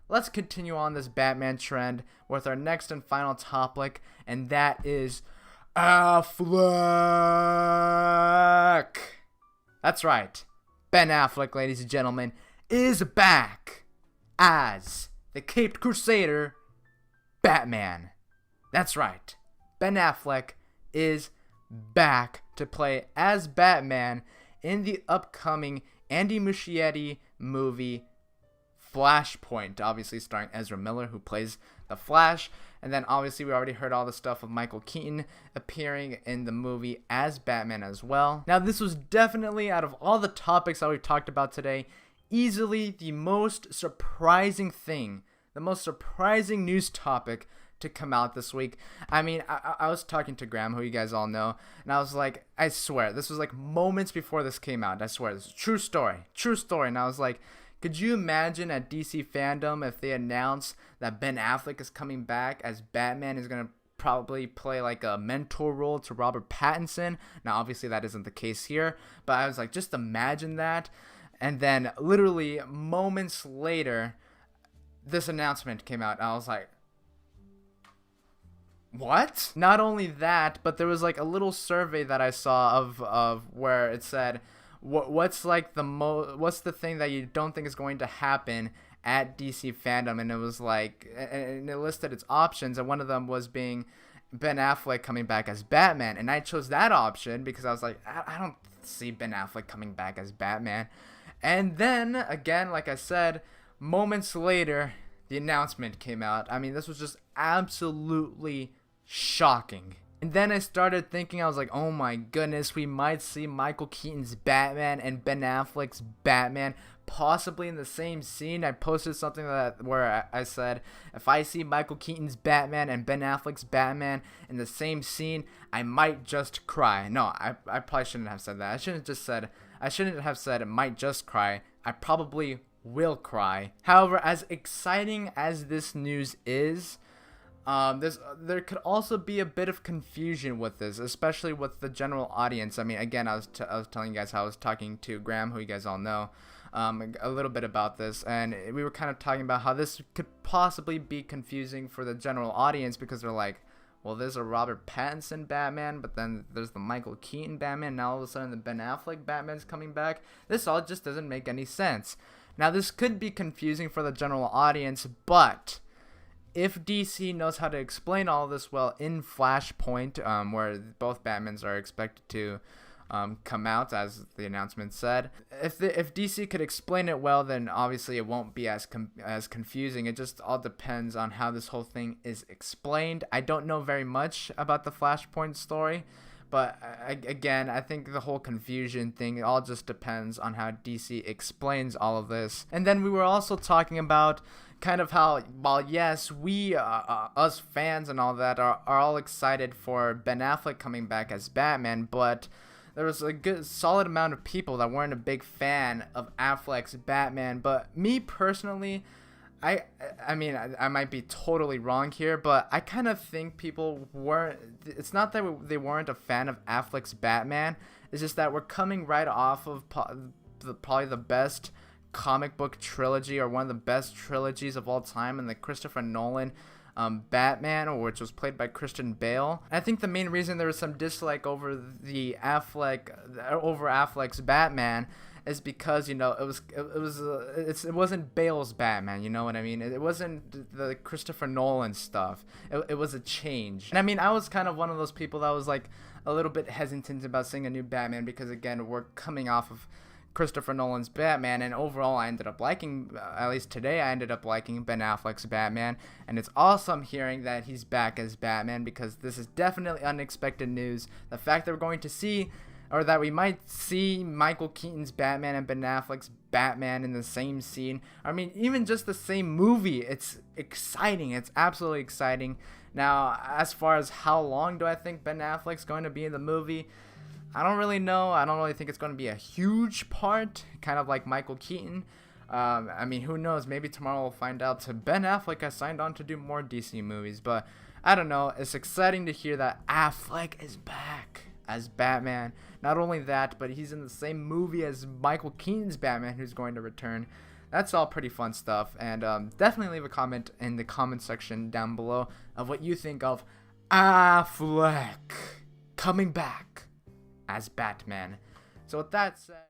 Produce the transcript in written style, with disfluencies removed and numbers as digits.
let's continue on this Batman trend with our next and final topic, and that is Affleck. That's right. Ben Affleck, ladies and gentlemen, is back as the Caped Crusader Batman. That's right. Ben Affleck is back to play as Batman in the upcoming Andy Muschietti movie Flashpoint, obviously starring Ezra Miller, who plays the Flash. And then obviously we already heard all the stuff of Michael Keaton appearing in the movie as Batman as well. Now this was definitely, out of all the topics that we've talked about today, easily the most surprising thing, the most surprising news topic to come out this week. I mean, I was talking to Graham, who you guys all know, and I was like, I swear, this was like moments before this came out. I swear, this is a true story. And I was like, could you imagine at DC Fandom if they announced that Ben Affleck is coming back as Batman, is going to probably play like a mentor role to Robert Pattinson? Now, obviously that isn't the case here, but I was like, just imagine that. And then literally moments later, this announcement came out. I was like, what? Not only that, but there was like a little survey that I saw of where it said, what's like what's the thing that you don't think is going to happen at DC Fandom? And it was like, and it listed its options, and one of them was being Ben Affleck coming back as Batman, and I chose that option because I was like, I don't see Ben Affleck coming back as Batman. And then again, like I said, moments later, the announcement came out. I mean, this was just absolutely shocking. And then I started thinking, I was like, oh my goodness, we might see Michael Keaton's Batman and Ben Affleck's Batman possibly in the same scene. I posted something where I said, if I see Michael Keaton's Batman and Ben Affleck's Batman in the same scene, I might just cry. No, I probably shouldn't have said that. I shouldn't have said it might just cry. I probably will cry. However, as exciting as this news is, there could also be a bit of confusion with this, especially with the general audience. I mean, again, I was telling you guys how I was talking to Graham, who you guys all know, a little bit about this, and we were kind of talking about how this could possibly be confusing for the general audience, because they're like, well, there's a Robert Pattinson Batman, but then there's the Michael Keaton Batman, now all of a sudden the Ben Affleck Batman's coming back. This all just doesn't make any sense. Now, this could be confusing for the general audience, but if DC knows how to explain all of this well in Flashpoint, where both Batmans are expected to come out, as the announcement said, if DC could explain it well, then obviously it won't be as confusing. It just all depends on how this whole thing is explained. I don't know very much about the Flashpoint story, but again, I think the whole confusion thing, it all just depends on how DC explains all of this. And then we were also talking about kind of how, while yes, we, us fans and all that, are all excited for Ben Affleck coming back as Batman, but there was a good solid amount of people that weren't a big fan of Affleck's Batman. But me personally, I mean, I might be totally wrong here, but I kind of think people weren't, it's not that they weren't a fan of Affleck's Batman, it's just that we're coming right off of probably the best comic book trilogy, or one of the best trilogies of all time, in the Christopher Nolan Batman, which was played by Christian Bale. And I think the main reason there was some dislike over Affleck's Batman is because, you know, it wasn't Bale's Batman, you know what I mean? It wasn't the Christopher Nolan stuff. It was a change. And I mean, I was kind of one of those people that was like a little bit hesitant about seeing a new Batman, because again, we're coming off of Christopher Nolan's Batman, and overall I ended up liking, at least today, I ended up liking Ben Affleck's Batman. And it's awesome hearing that he's back as Batman, because this is definitely unexpected news. The fact that we're going to see, or that we might see, Michael Keaton's Batman and Ben Affleck's Batman in the same scene, I mean, even just the same movie, it's exciting. It's absolutely exciting. Now, as far as how long do I think Ben Affleck's going to be in the movie, I don't really know. I don't really think it's going to be a huge part, kind of like Michael Keaton. I mean, who knows? Maybe tomorrow we'll find out. Ben Affleck has signed on to do more DC movies, but I don't know. It's exciting to hear that Affleck is back as Batman. Not only that, but he's in the same movie as Michael Keaton's Batman, who's going to return. that's all pretty fun stuff. And definitely leave a comment in the comment section down below of what you think of Affleck coming back as Batman. So with that said,